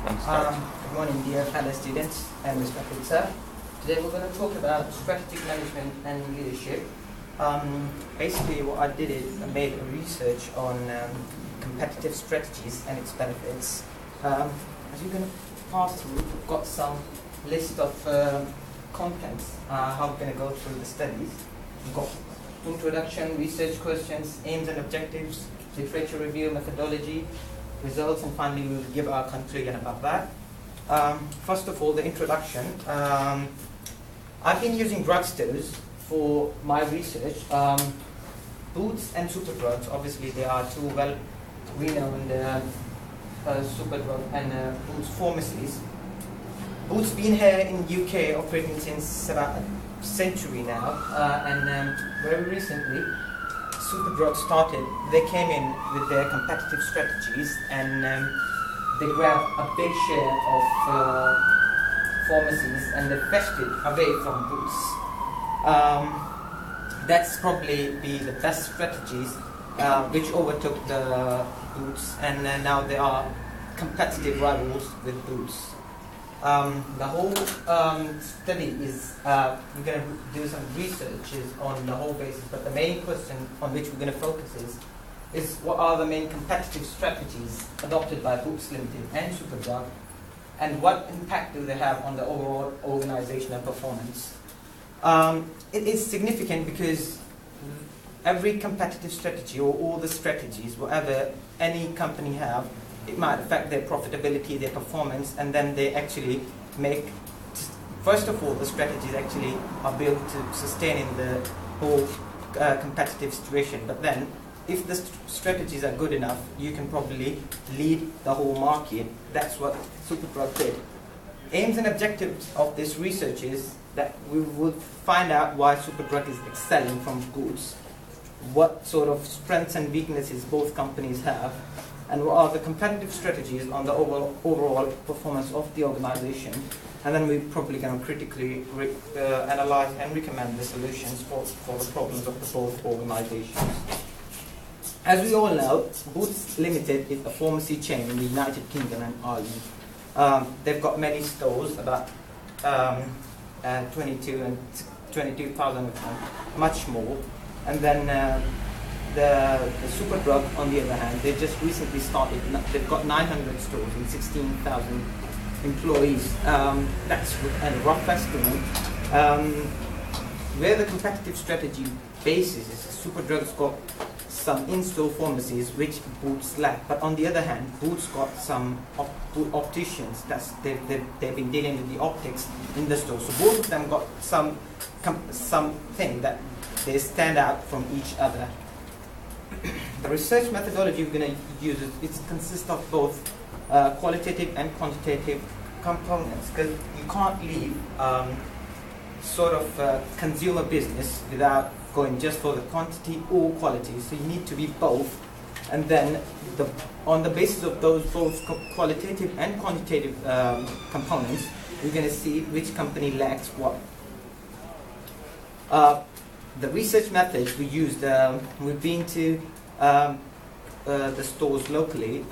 Good morning, dear fellow students and respected sir. Today we're going to talk about strategic management and leadership. Basically what I did is I made a research on competitive strategies and its benefits. As you're going to pass through, we've got some list of contents, how we're going to go through the studies. We've got introduction, research questions, aims and objectives, literature review, methodology, results, and finally we'll give our conclusion about that. First of all, the introduction. I've been using drugstores for my research. Boots and Superdrugs, obviously they are two well-renowned Superdrug and Boots pharmacies. Boots been here in UK operating since about a century now, and very recently Superdrug started. They came in with their competitive strategies and they grabbed a big share of pharmacies and they fetched it away from Boots. That's probably the best strategies which overtook the Boots, and now they are competitive rivals with Boots. The whole study is, we're going to do some researches on the whole basis, but the main question on which we're going to focus is what are the main competitive strategies adopted by Boots Limited and Superdrug, and what impact do they have on the overall organizational performance. It is significant because every competitive strategy, or all the strategies, whatever any company have, it might affect their profitability, their performance, and then they actually make, first of all, the strategies actually are built to sustain in the whole competitive situation. But then, if the strategies are good enough, you can probably lead the whole market. That's what Superdrug did. Aims and objectives of this research is that we will find out why Superdrug is excelling from Boots, what sort of strengths and weaknesses both companies have, and what are the competitive strategies on the overall performance of the organization. And then we're probably going to critically analyze and recommend the solutions for the problems of the both organizations. As we all know, Boots Limited is a pharmacy chain in the United Kingdom and Ireland. They've got many stores, about 22,000 of them, much more. And then the Superdrug, on the other hand, they just recently started. They've got 900 stores and 16,000 employees. That's a rough estimate. Where the competitive strategy basis is, Superdrug's got some in-store pharmacies which Boots lack. But on the other hand, Boots got some opticians. They've been dealing with the optics in the store. So both of them got something that they stand out from each other. The research methodology we're going to use, it consists of both qualitative and quantitative components, because you can't leave sort of consumer business without going just for the quantity or quality. So you need to be both, and then on the basis of those both qualitative and quantitative components, we're going to see which company lacks what. The research methods we used, we've been to the stores locally,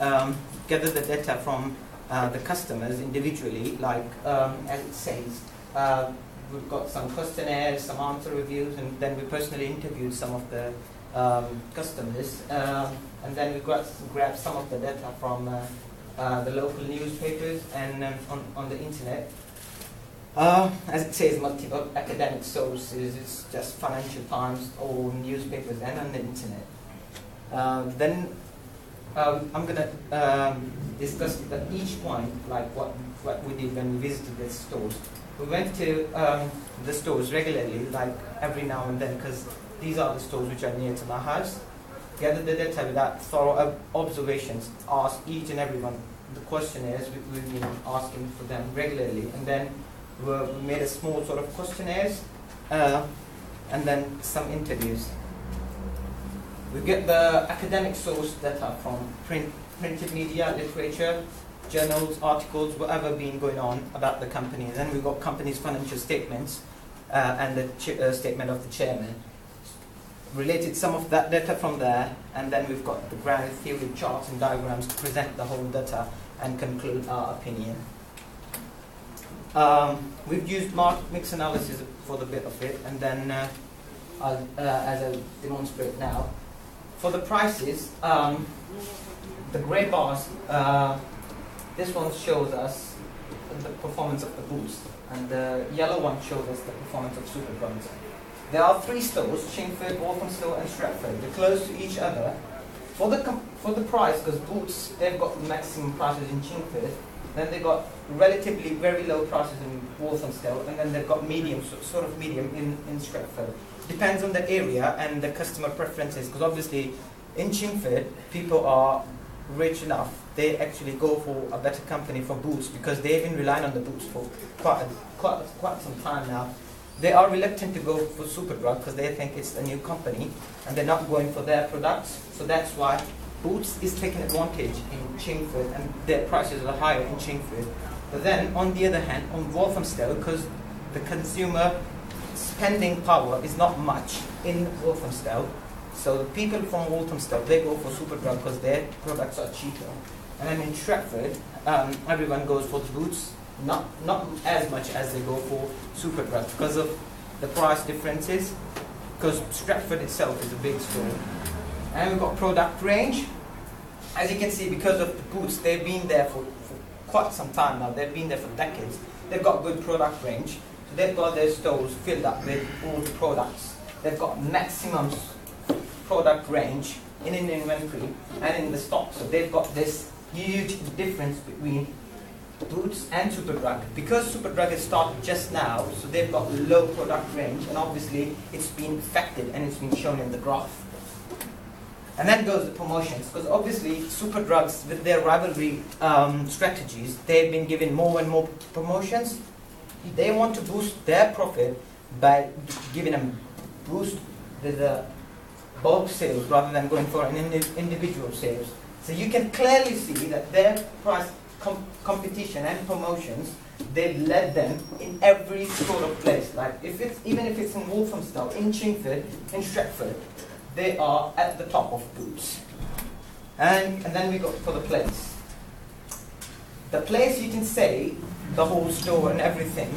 gather the data from the customers individually, like as it says. We've got some questionnaires, some answer reviews, and then we personally interviewed some of the customers, and then we grabbed some of the data from the local newspapers and on the internet. As it says, multiple academic sources, it's just Financial Times or newspapers and on the internet. Then I'm going to discuss each point, like what we did when we visited the stores. We went to the stores regularly, like every now and then, because these are the stores which are near to my house. Gathered the data without thorough observations, asked each and every one the questionnaires we've been asking for them regularly, and then we made a small sort of questionnaires, and then some interviews. We get the academic source data from printed media, literature, journals, articles, whatever been going on about the company. And then we've got company's financial statements and the statement of the chairman. Related some of that data from there, and then we've got the grand theory charts and diagrams to present the whole data and conclude our opinion. We've used market mix analysis for the bit of it, and then as I'll demonstrate now, for the prices, the grey bars, this one shows us the performance of the Boots, and the yellow one shows us the performance of Superdrugs. There are 3 stores, Chingford, Walthamstow and Stratford. They're close to each other. For the price, because Boots, they've got maximum prices in Chingford, then they've got relatively very low prices in Walthamstow, and then they've got medium, sort of medium in Stratford. Depends on the area and the customer preferences, because obviously in Chingford, people are rich enough, they actually go for a better company for Boots, because they've been relying on the Boots for quite some time now. They are reluctant to go for Superdrug because they think it's a new company and they're not going for their products. So that's why Boots is taking advantage in Chingford and their prices are higher in Chingford. But then on the other hand, on Walthamstow, because the consumer spending power is not much in Walthamstow, so the people from Walthamstow, they go for Superdrug because their products are cheaper. And then in Stratford, everyone goes for the Boots. Not as much as they go for Superdrug because of the price differences, because Stratford itself is a big store. And we've got product range. As you can see, because of the Boots, they've been there for quite some time now. They've been there for decades. They've got good product range. So they've got their stores filled up with all the products. They've got maximum product range in inventory and in the stock. So they've got this huge difference between Boots and Superdrug. Because Superdrug has started just now, so they've got low product range, and obviously it's been affected and it's been shown in the graph. And then goes the promotions, because obviously Superdrugs, with their rivalry strategies, they've been given more and more promotions. They want to boost their profit by giving them boost with the bulk sales rather than going for an individual sales. So you can clearly see that their price competition and promotions, they've led them in every sort of place. Like even if it's in Walthamstow, in Chingford, in Stratford, they are at the top of Boots. And then we go for the place. The place, you can say, the whole store and everything,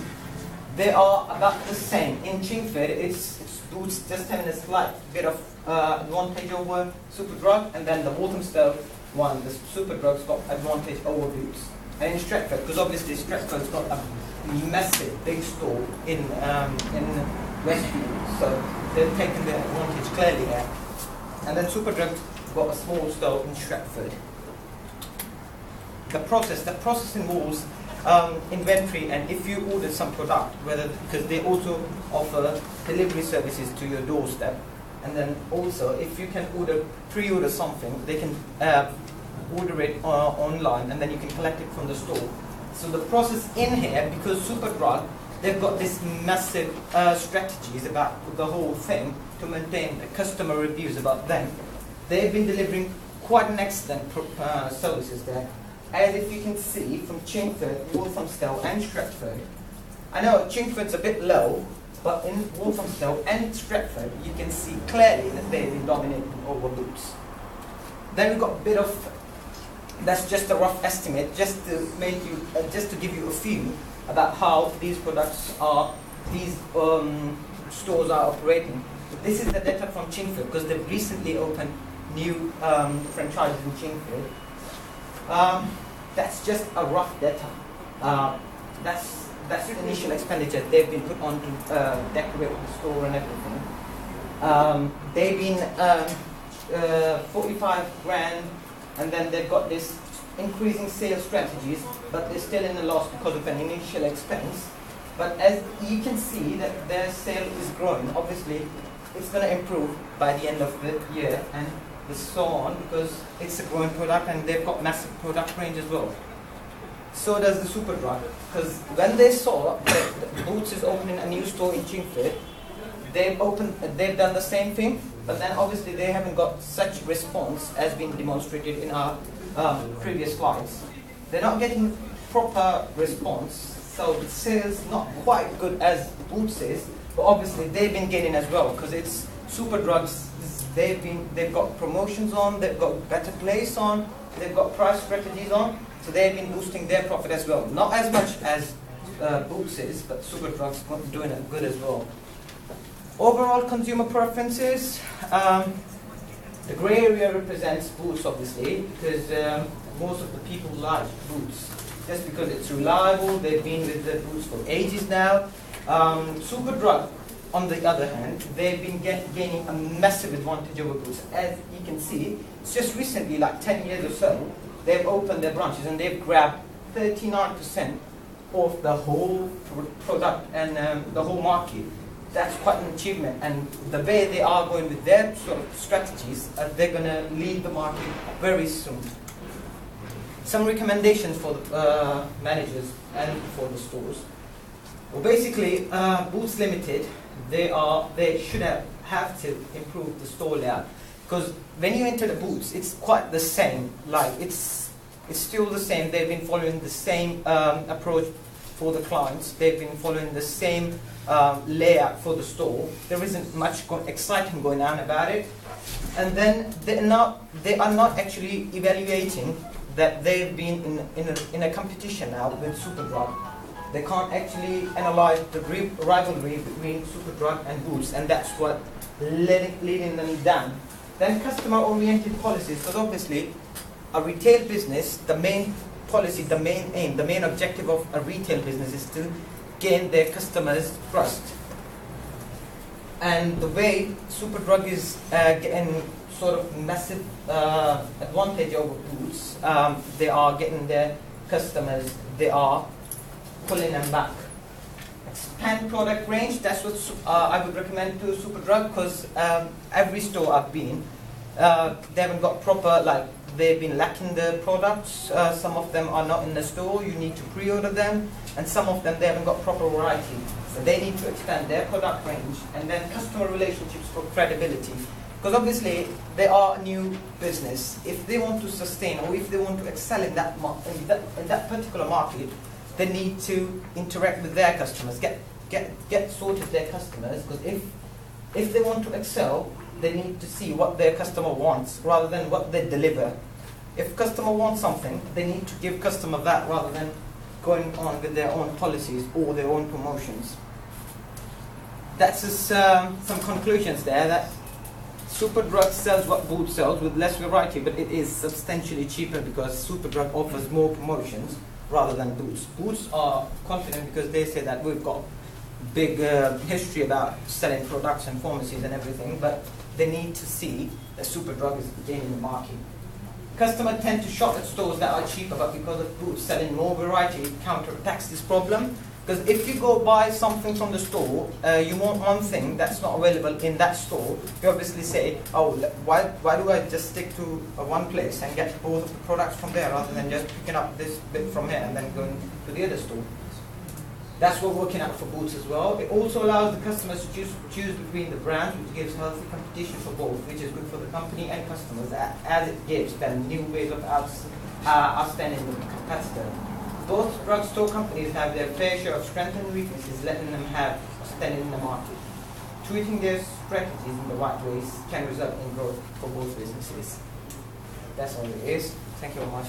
they are about the same. In Chingford, it's Boots just having a slight bit of advantage over Superdrug, and then the Walthamstow one, the Superdrug's got advantage over Boots. And in Stratford, because obviously Stratford's got a massive big store in Westfield, so they've taken the advantage clearly there. And then Superdrug's got a small store in Stratford. The process involves inventory, and if you order some product, because they also offer delivery services to your doorstep. And then also, if you can pre-order something, they can order it online, and then you can collect it from the store. So the process in here, because Superdrug, they've got this massive strategies about the whole thing to maintain the customer reviews about them. They've been delivering quite an excellent services there. As if you can see from Chingford, Walthamstow and Stratford. I know Chingford's a bit low, but in Walthamstow and Stratford, you can see clearly that they've been dominating over Boots. Then we've got a bit of, that's just a rough estimate, just to make you, just to give you a feel about how these products are, these stores are operating. This is the data from Chingford, because they've recently opened new franchises in Chingford. That's just a rough data. That's the initial expenditure they've been put on to decorate the store and everything. They've been 45 grand, and then they've got this increasing sales strategies, but they're still in a loss because of an initial expense. But as you can see that their sale is growing, obviously it's going to improve by the end of the year and so on, because it's a growing product and they've got massive product range as well. So does the Superdrug, because when they saw that Boots is opening a new store in Chingford, they've done the same thing, but then obviously they haven't got such response as been demonstrated in our previous slides. They're not getting proper response, so the sales not quite good as Boots is, but obviously they've been getting as well, because it's Superdrugs. They've got promotions on, they've got better place on, they've got price strategies on, so they've been boosting their profit as well. Not as much as Boots is, but Superdrug's doing it good as well. Overall consumer preferences, the grey area represents Boots obviously, because most of the people like Boots. Just because it's reliable, they've been with the Boots for ages now. Superdrug, on the other hand, they've been gaining a massive advantage over Boots. As you can see, it's just recently, like 10 years or so, they've opened their branches and they've grabbed 39% of the whole product and the whole market. That's quite an achievement, and the way they are going with their sort of strategies, they're going to lead the market very soon. Some recommendations for the managers and for the stores. Well, basically, Boots Limited, they should have to improve the store layout, because when you enter the Boots, it's quite the same. Like it's still the same. They've been following the same approach for the clients. They've been following the same layout for the store. There isn't much exciting going on about it. And then they are not actually evaluating that they've been in a competition now with Superdrug. They can't actually analyze the rivalry between Superdrug and Boots, and that's what leading them down. Then customer-oriented policies, because obviously a retail business, the main policy, the main aim, the main objective of a retail business is to gain their customers' trust. And the way Superdrug is getting sort of massive advantage over Boots, they are getting their customers, they are pulling them back. Expand product range, that's what I would recommend to Superdrug, because every store I've been, they haven't got proper, like, they've been lacking the products. Some of them are not in the store, you need to pre-order them, and some of them they haven't got proper variety. So they need to expand their product range, and then customer relationships for credibility. Because obviously they are a new business. If they want to sustain, or if they want to excel in that particular market, they need to interact with their customers, get sorted their customers. Because if they want to excel, they need to see what their customer wants rather than what they deliver. If customer wants something, they need to give customer that rather than going on with their own policies or their own promotions. That's just some conclusions there. That Superdrug sells what Boots sells with less variety, but it is substantially cheaper because Superdrug offers more promotions rather than Boots. Boots are confident because they say that we've got big history about selling products and pharmacies and everything, but they need to see that Superdrug is gaining the market. Customers tend to shop at stores that are cheaper, but because of Boots selling more variety, it counterattacks this problem. Because if you go buy something from the store, you want one thing that's not available in that store, you obviously say, oh, why do I just stick to one place and get both of the products from there rather than just picking up this bit from here and then going to the other store? That's what we're working out for Boots as well. It also allows the customers to choose between the brands, which gives healthy competition for both, which is good for the company and customers, as it gives them new ways of outstanding the competitor. Both drugstore companies have their fair share of strengths and weaknesses, letting them have standing in the market. Tweaking their strategies in the right ways can result in growth for both businesses. That's all it is. Thank you very much.